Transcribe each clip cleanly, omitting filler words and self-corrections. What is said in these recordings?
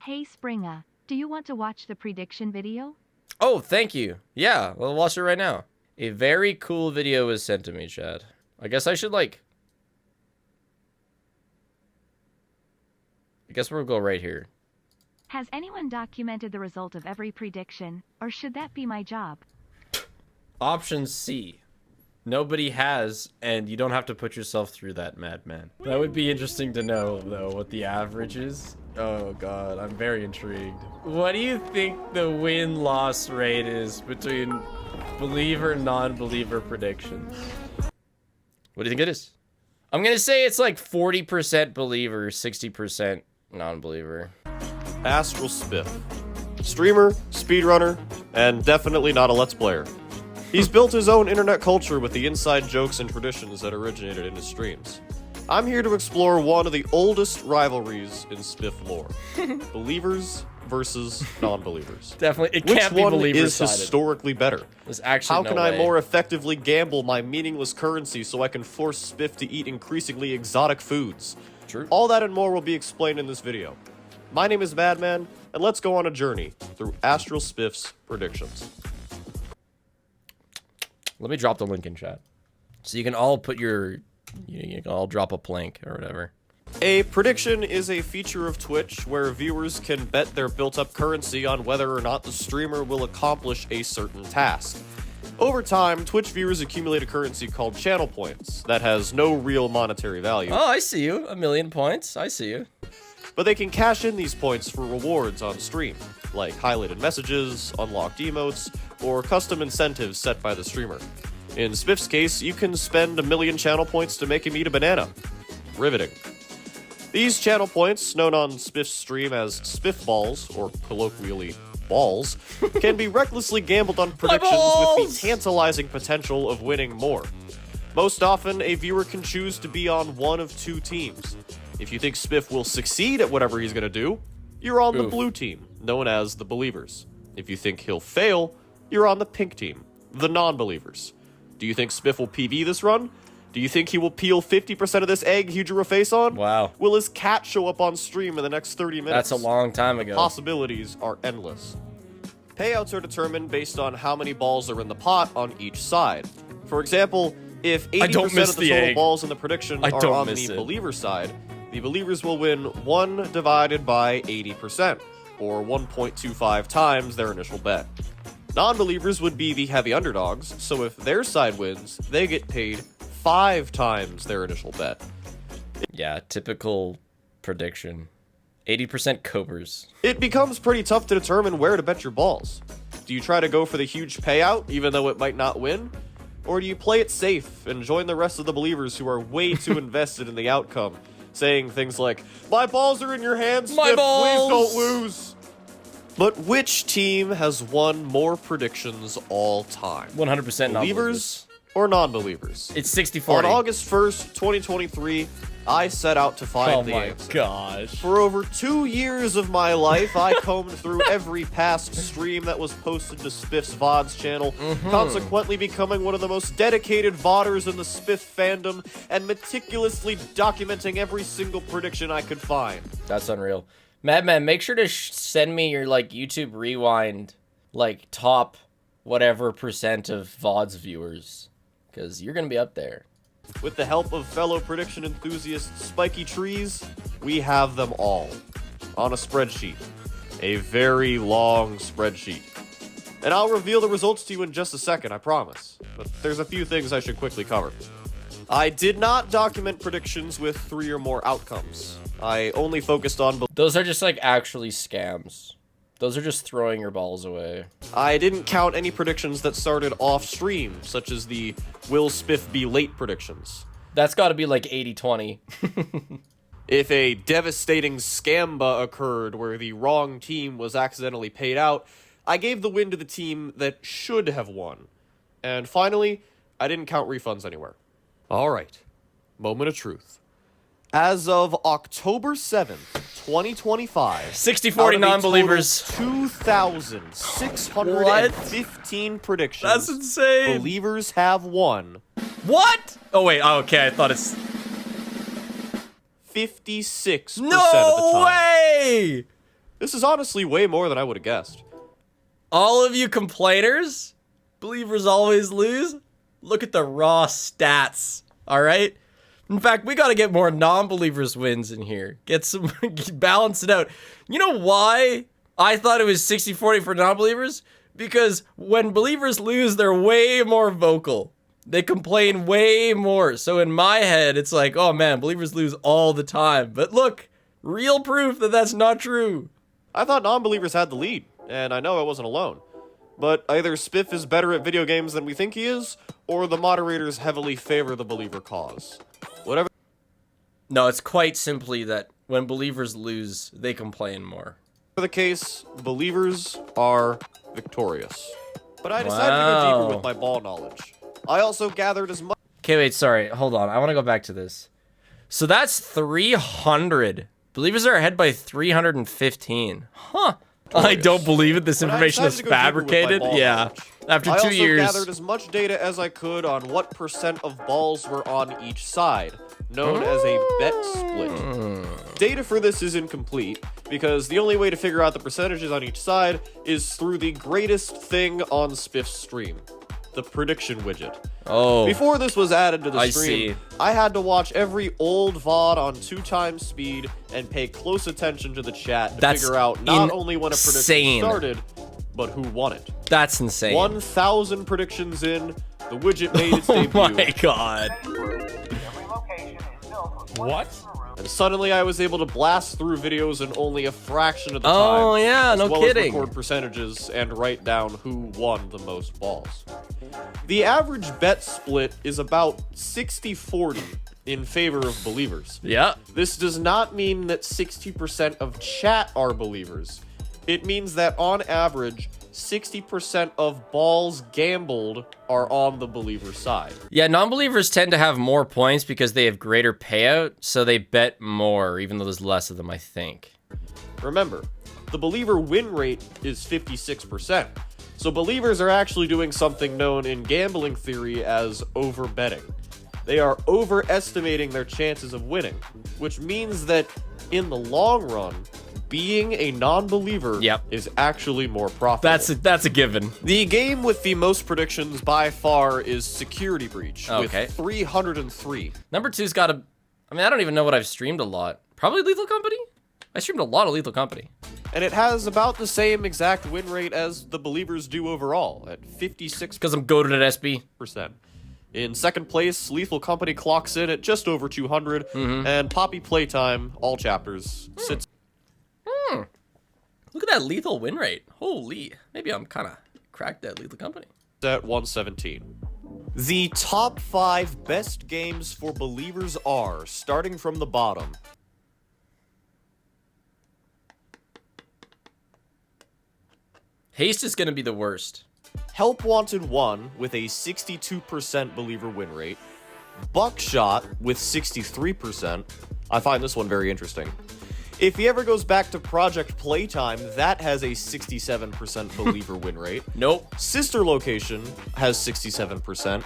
Hey Springer, do you want to watch the prediction video? Oh, thank you. Yeah, we'll watch it right now. A very cool video was sent to me, Chad. I guess I should, like... I guess we'll go right here. Has anyone documented the result of every prediction, or should that be my job? Option C. Nobody has, and you don't have to put yourself through that, madman. That would be interesting to know, though, what the average is. Oh, God, I'm very intrigued. What do you think the win-loss rate is between believer and non-believer predictions? What do you think it is? I'm gonna say it's like 40% believer, 60% non-believer. Astral Spiff. Streamer, speedrunner, and definitely not a Let's Player. He's built his own internet culture with the inside jokes and traditions that originated in his streams. I'm here to explore one of the oldest rivalries in Spiff lore. Believers versus non-believers. Definitely, it can't be believers-sided. Which one is historically better? There's actually How no can way. I more effectively gamble my meaningless currency so I can force Spiff to eat increasingly exotic foods? True. All that and more will be explained in this video. My name is Madman, and let's go on a journey through Astral Spiff's predictions. Let me drop the link in chat. So you can all put your... You can all drop a plank or whatever. A prediction is a feature of Twitch where viewers can bet their built-up currency on whether or not the streamer will accomplish a certain task. Over time, Twitch viewers accumulate a currency called channel points that has no real monetary value. Oh, I see you. 1,000,000 points. I see you. But they can cash in these points for rewards on stream, like highlighted messages, unlocked emotes, or custom incentives set by the streamer. In Spiff's case, you can spend 1,000,000 channel points to make him eat a banana. Riveting. These channel points, known on Spiff's stream as Spiff Balls, or colloquially, balls, can be recklessly gambled on predictions with the tantalizing potential of winning more. Most often, a viewer can choose to be on one of two teams. If you think Spiff will succeed at whatever he's gonna do, you're on the blue team, known as the Believers. If you think he'll fail, you're on the pink team, the non-believers. Do you think Spiff will PB this run? Do you think he will peel 50% of this egg he drew a face on? Wow. Will his cat show up on stream in the next 30 minutes? That's a long time ago. Possibilities are endless. Payouts are determined based on how many balls are in the pot on each side. For example, if 80% of the total balls in the prediction are on the believer side, the believers will win 1 divided by 80%, or 1.25 times their initial bet. Non-believers would be the heavy underdogs, so if their side wins, they get paid 5 times their initial bet. Yeah, typical prediction. 80% covers. It becomes pretty tough to determine where to bet your balls. Do you try to go for the huge payout, even though it might not win? Or do you play it safe and join the rest of the believers who are way too invested in the outcome, saying things like, "My balls are in your hands, My Spiff, balls! please don't lose"? But which team has won more predictions all time? 100% Believers or non-believers? It's 60-40. On August 1st, 2023, I set out to find the answer. Gosh. For over 2 years of my life, I combed through every past stream that was posted to Spiff's VODs channel, consequently becoming one of the most dedicated VODers in the Spiff fandom, and meticulously documenting every single prediction I could find. That's unreal. Madman, make sure to send me your, like, YouTube Rewind, like, top whatever % of VODs viewers, because you're gonna be up there. With the help of fellow prediction enthusiast Spiky Trees, we have them all on a spreadsheet. A very long spreadsheet. And I'll reveal the results to you in just a second, I promise. But there's a few things I should quickly cover. I did not document predictions with 3 or more outcomes. I only focused on... Those are just, like, actually scams. Those are just throwing your balls away. I didn't count any predictions that started off-stream, such as the will Spiff be late predictions. That's gotta be, like, 80-20. If a devastating scamba occurred where the wrong team was accidentally paid out, I gave the win to the team that should have won. And finally, I didn't count refunds anywhere. Alright, moment of truth. As of October 7th, 2025, 60-40 non-believers. 2,615 predictions. That's insane. Believers have won. What? Oh, wait. Oh, okay. I thought it's... 56% of the time. No way! This is honestly way more than I would have guessed. All of you complainers, believers always lose. Look at the raw stats, all right? In fact, we got to get more non-believers wins in here. Get some, balance it out. You know why I thought it was 60-40 for non-believers? Because when believers lose, they're way more vocal. They complain way more. So in my head, it's like, oh man, believers lose all the time. But look, real proof that that's not true. I thought non-believers had the lead, and I know I wasn't alone. But either Spiff is better at video games than we think he is, or the moderators heavily favor the believer cause. Whatever. No, it's quite simply that when believers lose, they complain more. The case, believers are victorious. But I decided to go deeper with my ball knowledge. I also gathered as much. Okay, wait, sorry. Hold on. I want to go back to this. So that's 300. Believers are ahead by 315. Huh. I don't believe it. This information is fabricated. Yeah. After 2 years. I also gathered as much data as I could on what % of balls were on each side, known as a bet split. Data for this is incomplete, because the only way to figure out the percentages on each side is through the greatest thing on Spiff's stream, the prediction widget. Oh. Before this was added to the I stream, see. I had to watch every old VOD on 2x speed and pay close attention to the chat to figure out not only when a prediction started, but who won it. That's insane. 1,000 predictions in, the widget made its debut. Oh my god. What? And suddenly I was able to blast through videos in only a fraction of the time. Oh yeah, no kidding. As record percentages and write down who won the most balls. The average bet split is about 60-40 in favor of believers. Yeah. This does not mean that 60% of chat are believers. It means that on average, 60% of balls gambled are on the believer side. Yeah, non-believers tend to have more points because they have greater payout, so they bet more, even though there's less of them, I think. Remember, the believer win rate is 56%, so believers are actually doing something known in gambling theory as over-betting. They are overestimating their chances of winning, which means that, in the long run, being a non-believer is actually more profitable. That's a given. The game with the most predictions by far is Security Breach, with 303. Number two's got a... I mean, I don't even know what I've streamed a lot. Probably Lethal Company? I streamed a lot of Lethal Company. And it has about the same exact win rate as the believers do overall, at 56%. Because I'm goated at SB. In second place, Lethal Company clocks in at just over 200, and Poppy Playtime, all chapters, sits... Look at that lethal win rate. Holy. Maybe I'm kind of cracked at Lethal Company. At 117. The top 5 best games for believers are, starting from the bottom. Haste is going to be the worst. Help Wanted 1 with a 62% believer win rate. Buckshot with 63%. I find this one very interesting. If he ever goes back to Project Playtime, that has a 67% believer win rate. Nope. Sister Location has 67%.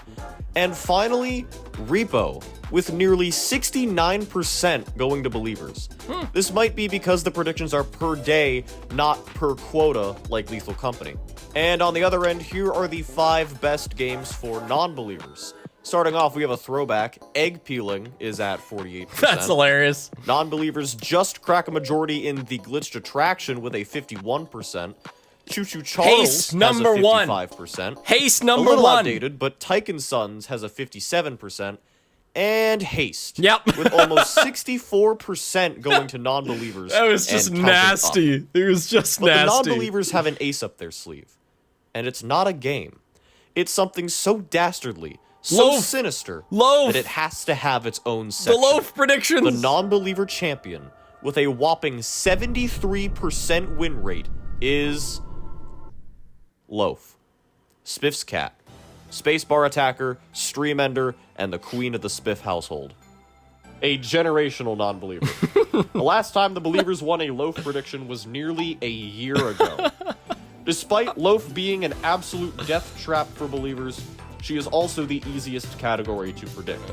And finally, Repo, with nearly 69% going to believers. This might be because the predictions are per day, not per quota, like Lethal Company. And on the other end, here are the 5 best games for non-believers. Starting off, we have a throwback. Egg Peeling is at 48%. That's hilarious. Non-believers just crack a majority in the Glitched Attraction with a 51%. Choo Choo Charles Haste number has a 55%. Haste number a little one. Outdated, but Tyke & Sons has a 57%. And Haste. Yep. With almost 64% going to non-believers. That was just nasty. It was just but nasty. The non-believers have an ace up their sleeve. And it's not a game. It's something so dastardly, so sinister, that it has to have its own section. The Loaf predictions. The non-believer champion, with a whopping 73% win rate, is Loaf. Spiff's cat. Spacebar attacker, stream ender, and the queen of the Spiff household. A generational non-believer. The last time the believers won a Loaf prediction was nearly a year ago. Despite Loaf being an absolute death trap for believers, she is also the easiest category to predict.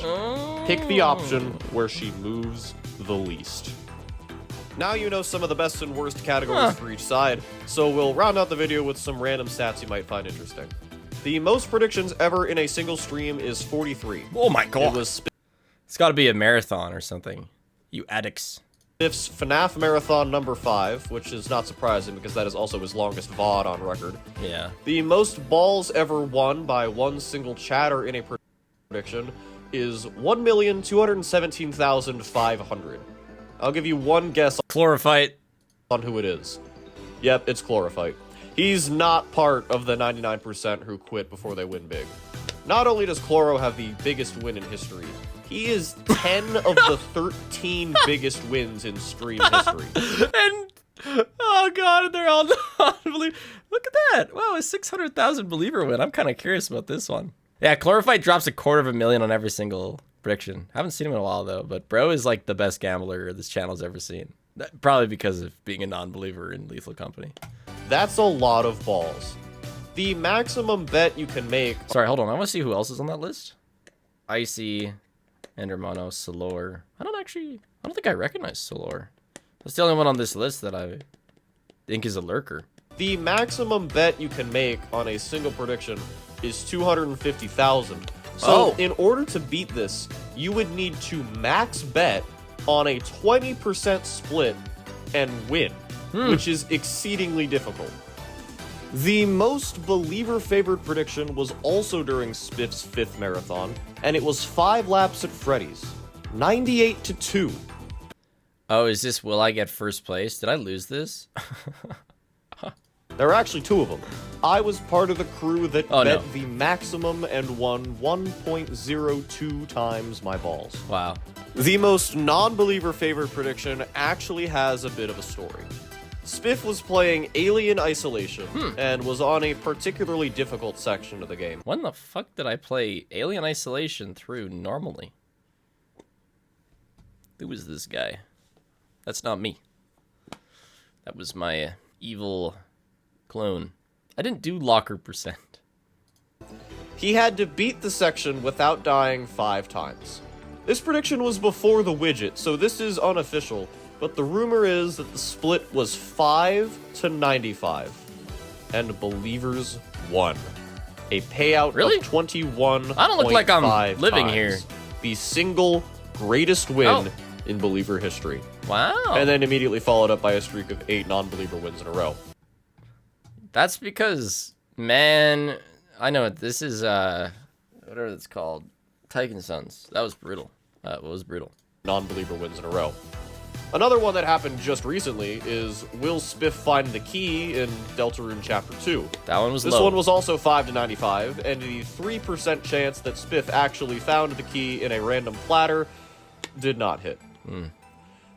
Pick the option where she moves the least. Now you know some of the best and worst categories for each side, so we'll round out the video with some random stats you might find interesting. The most predictions ever in a single stream is 43. Oh my god. It was It's got to be a marathon or something. You addicts. Spiff's FNAF Marathon number 5, which is not surprising because that is also his longest VOD on record. Yeah. The most balls ever won by one single chatter in a prediction is 1,217,500. I'll give you one guess Chlorophyte. on who it is. Yep, it's Chlorophyte. He's not part of the 99% who quit before they win big. Not only does Chloro have the biggest win in history, he is 10 of the 13 biggest wins in stream history. And, oh god, they're all unbelievable. Look at that. Wow, a 600,000 believer win. I'm kind of curious about this one. Yeah, Chlorophyte drops 250,000 on every single prediction. Haven't seen him in a while, though, but bro is like the best gambler this channel's ever seen. Probably because of being a non-believer in Lethal Company. That's a lot of balls. The maximum bet you can make... Sorry, hold on. I want to see who else is on that list. Icy, Endermono, Solor. I don't think I recognize Solor. That's the only one on this list that I think is a lurker. The maximum bet you can make on a single prediction is 250,000. So, in order to beat this, you would need to max bet on a 20% split and win, which is exceedingly difficult. The most believer-favored prediction was also during Spiff's 5th marathon, and it was 5 laps at Freddy's. 98-2. Oh, is this will I get first place? Did I lose this? There are actually 2 of them. I was part of the crew that bet no. the maximum and won 1.02 times my balls. Wow. The most non-believer favorite prediction actually has a bit of a story. Spiff was playing Alien Isolation and was on a particularly difficult section of the game. When the fuck did I play Alien Isolation through normally? Who was this guy? That's not me. That was my evil clone. I didn't do locker percent. He had to beat the section without dying 5 times. This prediction was before the widget, so this is unofficial, but the rumor is that the split was 5-95, and believers won. A payout Really? of 21. I don't look like I'm living here. The single greatest win in believer history. Wow. And then immediately followed up by a streak of 8 non-believer wins in a row. That's because, man, I know it. This is, whatever it's called. Titan Sons. That was brutal. That was brutal. Non-believer wins in a row. Another one that happened just recently is Will Spiff find the key in Deltarune Chapter 2? That one was This low. one was also 5-95, and the 3% chance that Spiff actually found the key in a random platter did not hit.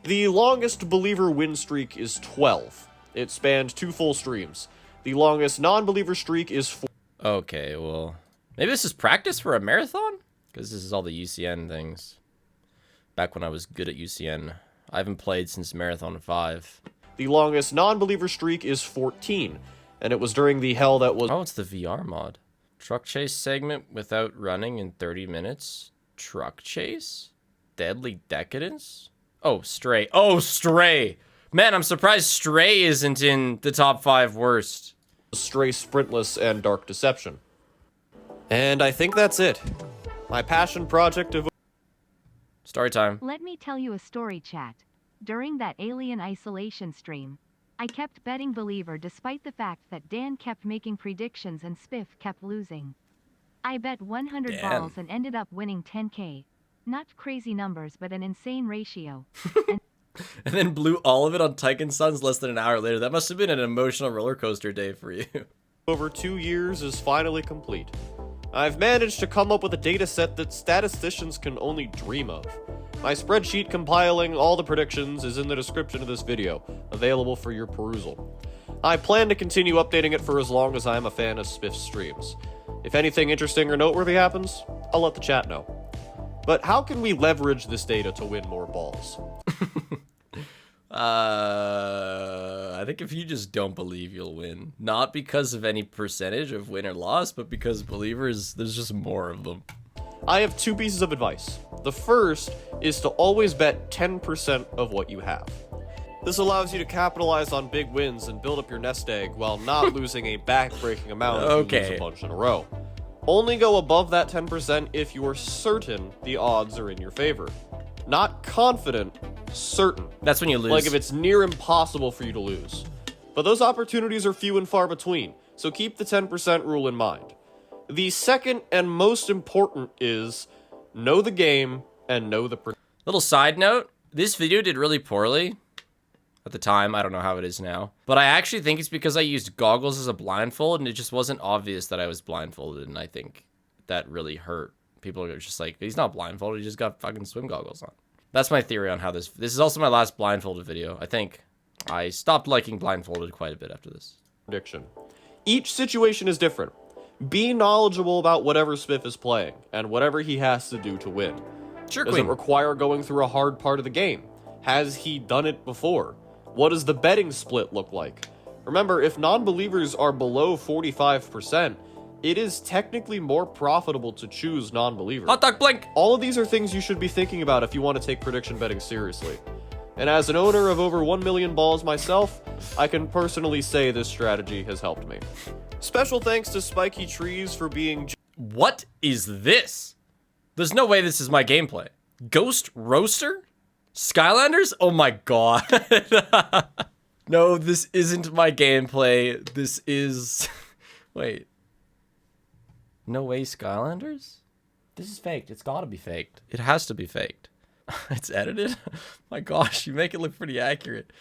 The longest believer win streak is 12. It spanned 2 full streams. The longest non-believer streak is 4. Okay, well, maybe this is practice for a marathon? Because this is all the UCN things. Back when I was good at UCN. I haven't played since Marathon 5. The longest non-believer streak is 14, and it was during the hell that was... Oh, it's the VR mod. Truck chase segment without running in 30 minutes. Truck chase? Deadly Decadence? Oh, Stray. Oh, Stray! Man, I'm surprised Stray isn't in the top 5 worst. Stray Sprintless and Dark Deception. And I think that's it. My passion project of... Story time. Let me tell you a story, chat. During that Alien Isolation stream, I kept betting believer despite the fact that Dan kept making predictions and Spiff kept losing. I bet 100 Dan. balls and ended up winning 10k. Not crazy numbers, but an insane ratio. And then blew all of it on Titan Sons less than an hour later. That must have been an emotional roller coaster day for you. over 2 years is finally complete. I've managed to come up with a data set that statisticians can only dream of. My spreadsheet compiling all the predictions is in the description of this video, available for your perusal. I plan to continue updating it for as long as I am a fan of Spiff's streams. If anything interesting or noteworthy happens, I'll let the chat know. But how can we leverage this data to win more balls? I think if you just don't believe, you'll win. Not because of any percentage of win or loss, but because believers, there's just more of them. I have 2 pieces of advice. The first is to always bet 10% of what you have. This allows you to capitalize on big wins and build up your nest egg while not losing a back-breaking amount if you lose a bunch in a row. Only go above that 10% if you are certain the odds are in your favor. Not confident, certain. That's when you lose. Like if it's near impossible for you to lose. But those opportunities are few and far between, so keep the 10% rule in mind. The second and most important is know the game and know the... Little side note, this video did really poorly. At the time, I don't know how it is now. But I actually think it's because I used goggles as a blindfold, and it just wasn't obvious that I was blindfolded, and I think that really hurt. People are just like, he's not blindfolded, he just got fucking swim goggles on. That's my theory on how this is also my last blindfolded video, I think. I stopped liking blindfolded quite a bit after this. Prediction. Each situation is different. Be knowledgeable about whatever Spiff is playing, and whatever he has to do to win. Sure, Does Queen. it require going through a hard part of the game? Has he done it before? What does the betting split look like? Remember, if non-believers are below 45%, it is technically more profitable to choose non-believers. Hot dog blink! All of these are things you should be thinking about if you want to take prediction betting seriously. And as an owner of over 1 million balls myself, I can personally say this strategy has helped me. Special thanks to Spiky Trees for being... What is this? There's no way this is my gameplay. Ghost Roaster? Skylanders? Oh my god. No, this isn't my gameplay. This is... Wait. No way Skylanders? This is faked. It's gotta be faked. It has to be faked. It's edited? My gosh, you make it look pretty accurate.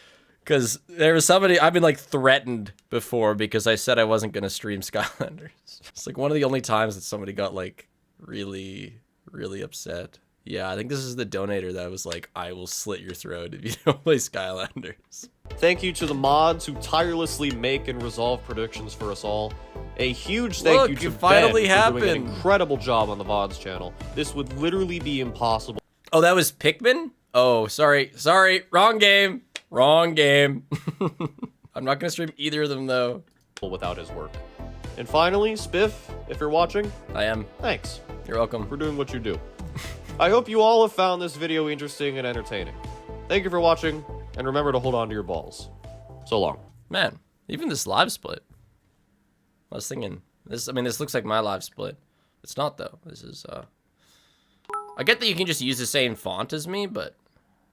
Because there was somebody... I've been like threatened before because I said I wasn't gonna stream Skylanders. It's like one of the only times that somebody got like really upset. Yeah, I think this is the donator that was like, I will slit your throat if you don't play Skylanders. Thank you to the mods who tirelessly make and resolve predictions for us all. A huge thank you to it finally Ben for doing an happened. incredible job on the VODs channel. This would literally be impossible. Oh, that was Pikmin? Oh, sorry, wrong game. Wrong game. I'm not gonna stream either of them though. Without his work. And finally, Spiff, if you're watching, I am. thanks You're welcome. for doing what you do. I hope you all have found this video interesting and entertaining. Thank you for watching, and remember to hold on to your balls. So long. Man, even this live split. I was thinking, this looks like my live split. It's not though. This is, I get that you can just use the same font as me, but...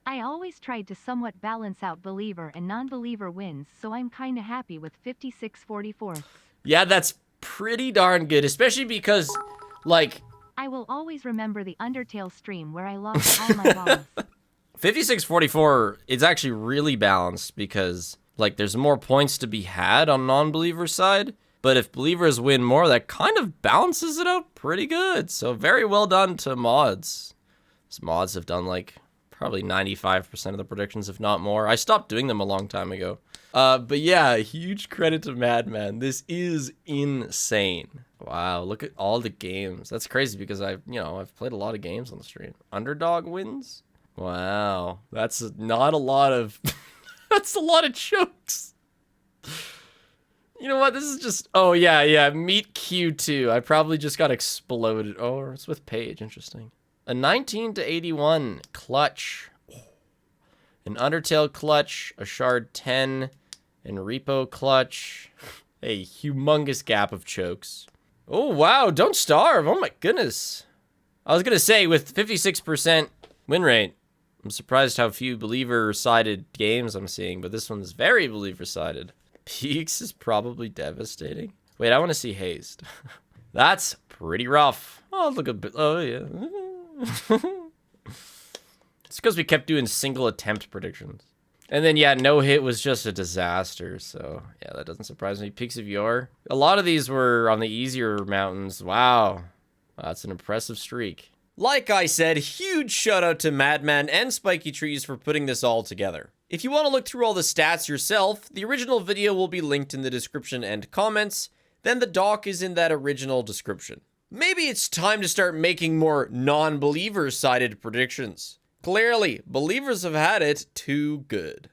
I always tried to somewhat balance out believer and non-believer wins, so I'm kinda happy with 56-44. Yeah, that's pretty darn good, especially because, like... I will always remember the Undertale stream where I lost all my balls. 56-44 is actually really balanced because, like, there's more points to be had on non-believer side, but if believers win more, that kind of balances it out pretty good. So very well done to mods. These mods have done, like, probably 95% of the predictions, if not more. I stopped doing them a long time ago. But yeah, huge credit to Madman. This is insane. Wow, look at all the games. That's crazy because I've played a lot of games on the stream. Underdog wins? Wow, that's not a lot of... That's a lot of chokes. You know what? This is just... Oh, yeah. Meet Q2. I probably just got exploded. Oh, it's with Paige. Interesting. A 19-81 clutch. An Undertale clutch. A Shard 10. And Repo clutch. A humongous gap of chokes. Oh, wow. Don't starve. Oh, my goodness. I was going to say, with 56% win rate, I'm surprised how few believer-sided games I'm seeing, but this one's very believer-sided. Peaks is probably devastating. Wait, I want to see Hazed. That's pretty rough. Oh, look a bit. Oh, yeah. It's because we kept doing single attempt predictions. And then, yeah, no hit was just a disaster. So, yeah, that doesn't surprise me. Peaks of Yore. A lot of these were on the easier mountains. Wow. That's an impressive streak. Like I said, huge shout out to Madman and Spiky Trees for putting this all together. If you want to look through all the stats yourself, the original video will be linked in the description and comments. Then the doc is in that original description. Maybe it's time to start making more non-believer-sided predictions. Clearly, believers have had it too good.